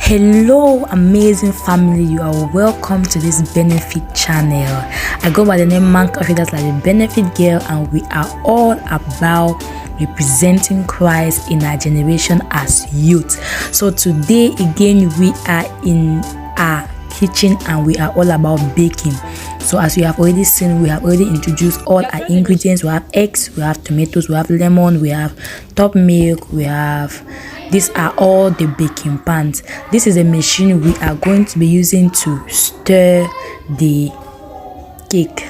Hello amazing family, you are welcome to this benefit channel. I go by the name Mank of that's like the benefit girl, and we are all about representing Christ in our generation as youth. So today again we are in our kitchen and we are all about baking. So as you have already seen, we have already introduced all our ingredients. We have eggs, we have tomatoes, we have lemon, we have top milk, we have these are all the baking pans. This is a machine we are going to be using to stir the cake.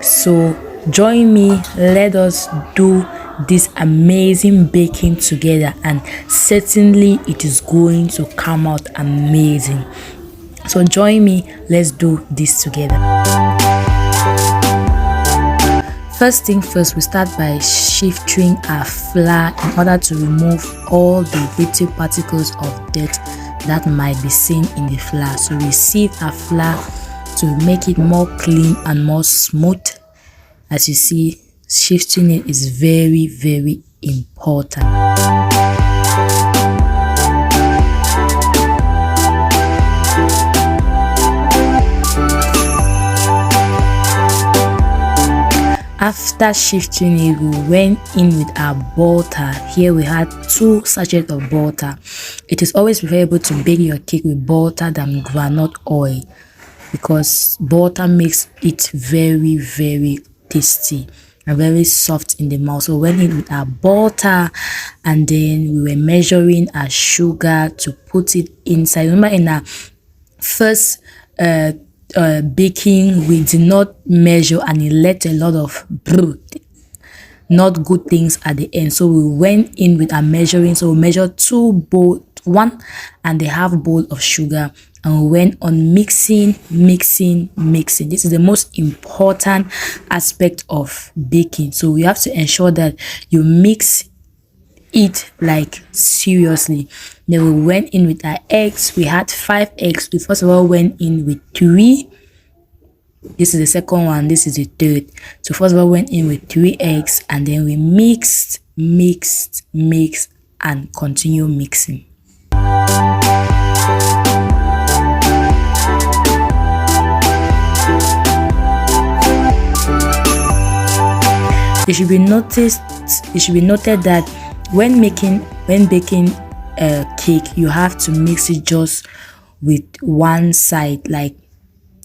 So join me, let us do this amazing baking together, and certainly it is going to come out amazing. So join me, let's do this together. First thing first, we start by shifting our flour in order to remove all the little particles of dirt that might be seen in the flour. So we sieve our flour to make it more clean and more smooth. As you see, shifting it is very important. After shifting it, we went in with our butter. Here we had 2 sachets of butter. It is always preferable to bake your cake with butter than groundnut oil, because butter makes it very tasty and very soft in the mouth. So we went in with our butter, and then we were measuring our sugar to put it inside. Remember, in our first baking, we did not measure and it left a lot of not good things at the end. So we went in with our measuring. So we measured 1.5 bowl of sugar, and we went on mixing. This is the most important aspect of baking. So you have to ensure that you mix it like seriously. Then we went in with our eggs. We had 5 eggs. We first of all went in with 3. This is the second one, this is the third. So first of all went in with 3 eggs, and then we mixed and continue mixing. It should be noted that when baking a cake, you have to mix it just with one side. Like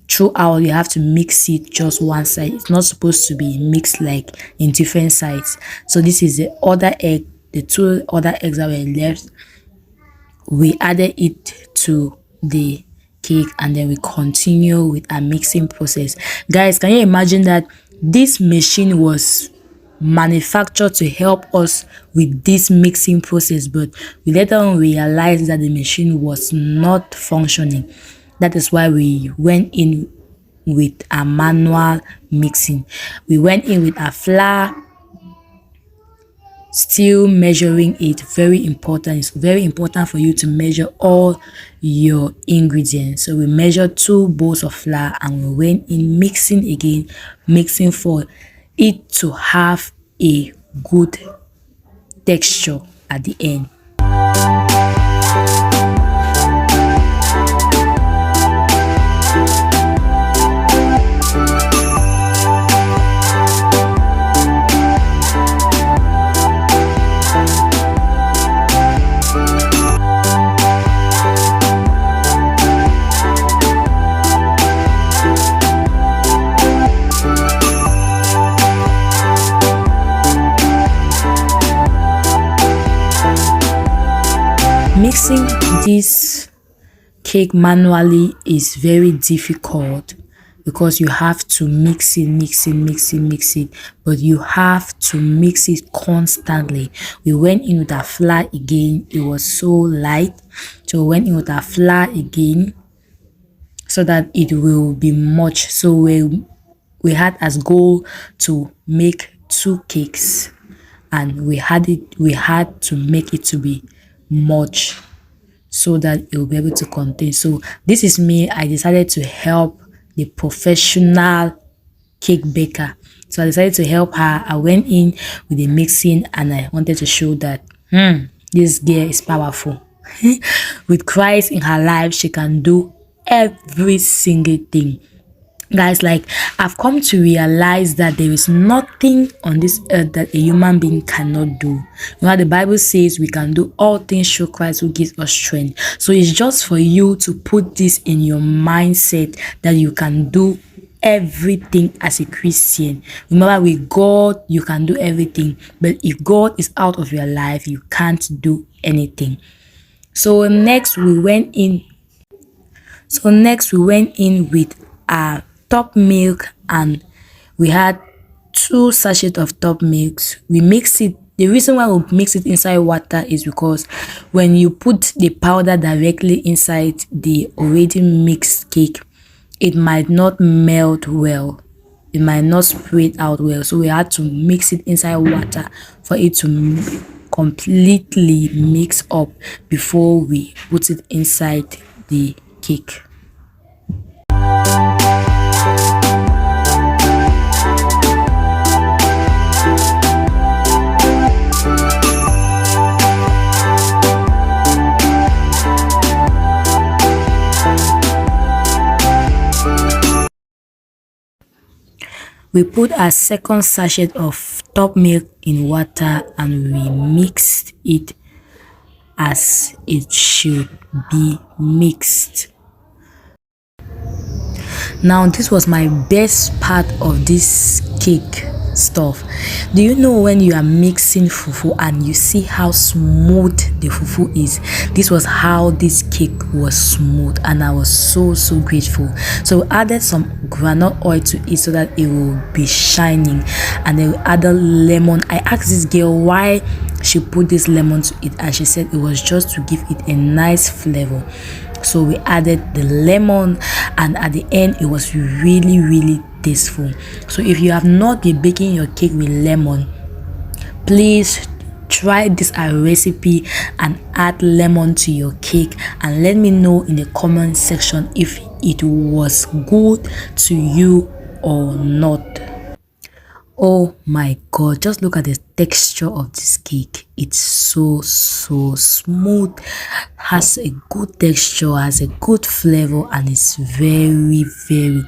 throughout, you have to mix it just one side. It's not supposed to be mixed like in different sides. So this is the other egg, the 2 other eggs that were left. We added it to the cake, and then we continue with our mixing process. Guys, can you imagine that this machine was manufactured to help us with this mixing process, but we later on realized that the machine was not functioning? That is why we went in with a manual mixing. We went in with our flour, still measuring it. Very important. It's very important for you to measure all your ingredients. So we measured 2 bowls of flour, and we went in mixing again, mixing for it to have a good texture at the end. Mixing this cake manually is very difficult, because you have to mix it, but you have to mix it constantly. We went in with our flour again. It was so light, so we went in with our flour again so that it will be much. So we had as goal to make 2 cakes, and we had to make it to be much so that it will be able to contain. So this is me. I decided to help the professional cake baker. So I decided to help her. I went in with the mixing, and I wanted to show that this girl is powerful. With Christ in her life, she can do every single thing. Guys, like, I've come to realize that there is nothing on this earth that a human being cannot do. The Bible says we can do all things through Christ who gives us strength. So it's just for you to put this in your mindset that you can do everything as a Christian. Remember, with God you can do everything, but if God is out of your life, you can't do anything. So next we went in with our top milk, and we had 2 sachets of top milks. We mix it. The reason why we mix it inside water is because when you put the powder directly inside the already mixed cake, it might not melt well. It might not spread out well. So we had to mix it inside water for it to completely mix up before we put it inside the cake. We put our second sachet of top milk in water and we mixed it as it should be mixed. Now, this was my best part of this cake stuff. Do you know when you are mixing fufu and you see how smooth the fufu is? This was how this cake was smooth, and I was so grateful. So we added some groundnut oil to it so that it will be shining, and then we added lemon. I asked this girl why she put this lemon to it, and she said it was just to give it a nice flavor. So we added the lemon, and at the end it was really tasteful. So if you have not been baking your cake with lemon, please try this recipe and add lemon to your cake, and let me know in the comment section if it was good to you or not. Oh my god, just look at the texture of this cake. It's so smooth, has a good texture, has a good flavor, and it's very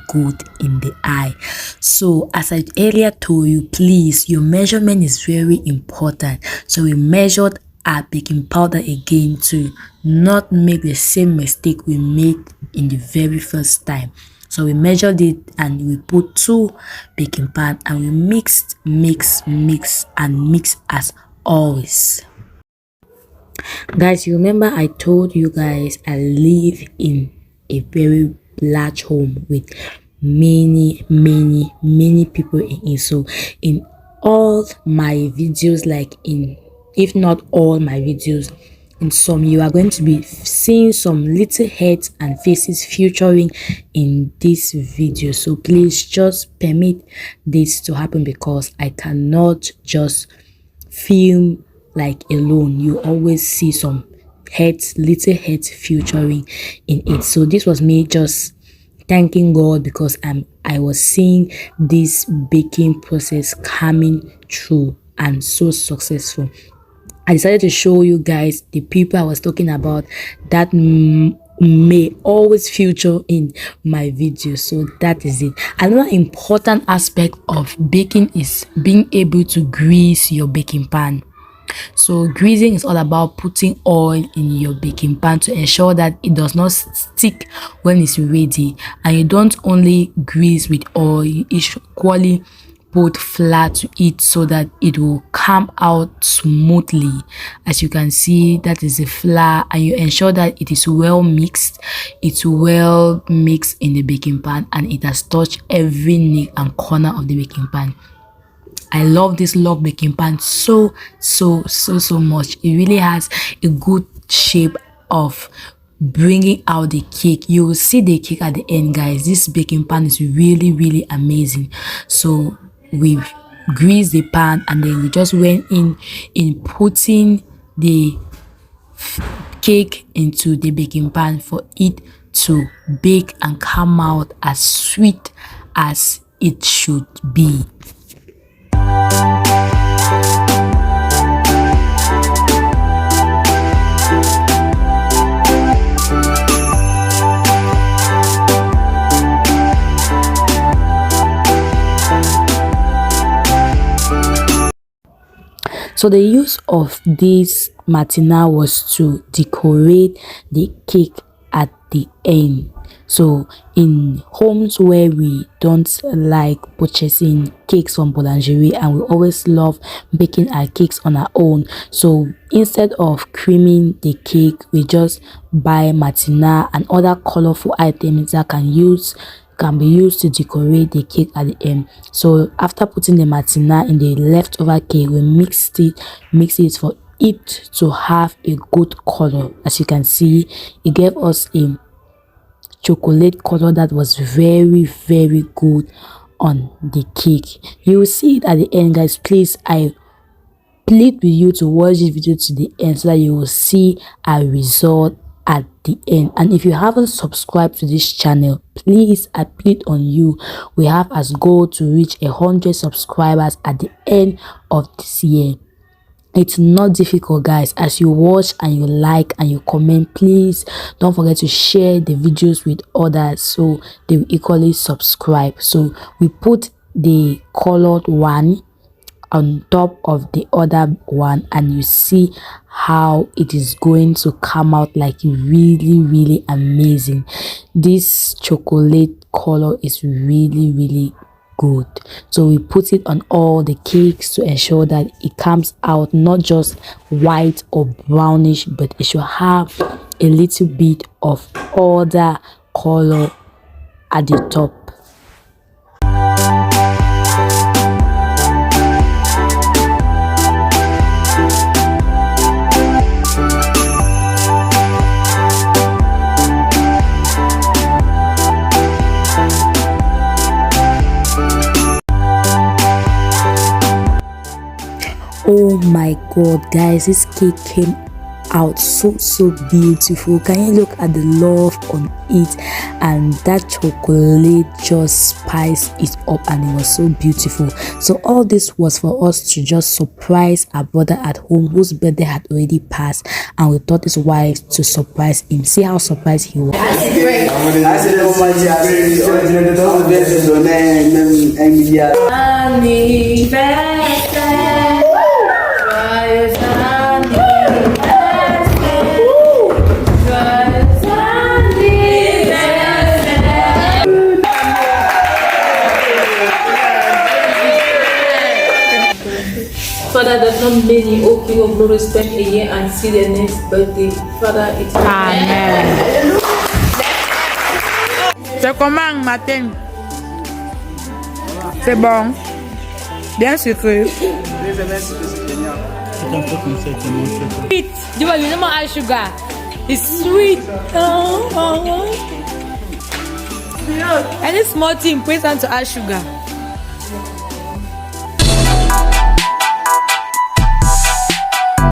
good in the eye. So as I earlier told you, please, your measurement is very important. So we measured our baking powder again to not make the same mistake we made in the very first time. So we measured it and we put 2 baking pan and we mix as always. Guys, you remember I told you guys I live in a very large home with many people in it. So in all my videos, if not all my videos, in some you are going to be seeing some little heads and faces featuring in this video. So please just permit this to happen, because I cannot just film alone. You always see some little heads featuring in it. So this was me just thanking God because I was seeing this baking process coming through and so successful. I decided to show you guys the people I was talking about that may always feature in my video. So that is it. Another important aspect of baking is being able to grease your baking pan. So greasing is all about putting oil in your baking pan to ensure that it does not stick when it's ready, and you don't only grease with oil, you should equally put flour to it so that it will come out smoothly. As you can see, that is the flour, and you ensure that it is well mixed. It's well mixed in the baking pan and it has touched every nook and corner of the baking pan. I love this love baking pan so much. It really has a good shape of bringing out the cake. You will see the cake at the end, guys. This baking pan is really amazing. So we greased the pan and then we just went in putting the cake into the baking pan for it to bake and come out as sweet as it should be. So the use of this matina was to decorate the cake at the end. So in homes where we don't like purchasing cakes from boulangerie and we always love baking our cakes on our own, so instead of creaming the cake, we just buy matina and other colorful items that can be used to decorate the cake at the end. So after putting the matina in the leftover cake, we mix it for it to have a good color. As you can see, it gave us a chocolate color that was very good on the cake. You will see it at the end, guys. Please, I plead with you to watch this video to the end so that you will see a result at the end. And if you haven't subscribed to this channel, please, I plead on you. We have as goal to reach 100 subscribers at the end of this year. It's not difficult, guys. As you watch and you like and you comment, please don't forget to share the videos with others so they will equally subscribe. So we put the colored one on top of the other one and you see how it is going to come out like really amazing. This chocolate color is really good. So we put it on all the cakes to ensure that it comes out not just white or brownish, but it should have a little bit of other color at the top. Oh my god, guys, this cake came out so beautiful. Can you look at the love on it? And that chocolate just spiced it up and it was so beautiful. So all this was for us to just surprise our brother at home whose birthday had already passed, and we thought it's wise to surprise him. See how surprised he was. Father does not many okay of glory spend a year and see the next birthday. Father, it's Amen. C'est comment matin? C'est bon? Bien sucré. Sweet. You know my sugar. It's sweet. Any small thing, please want to add sugar.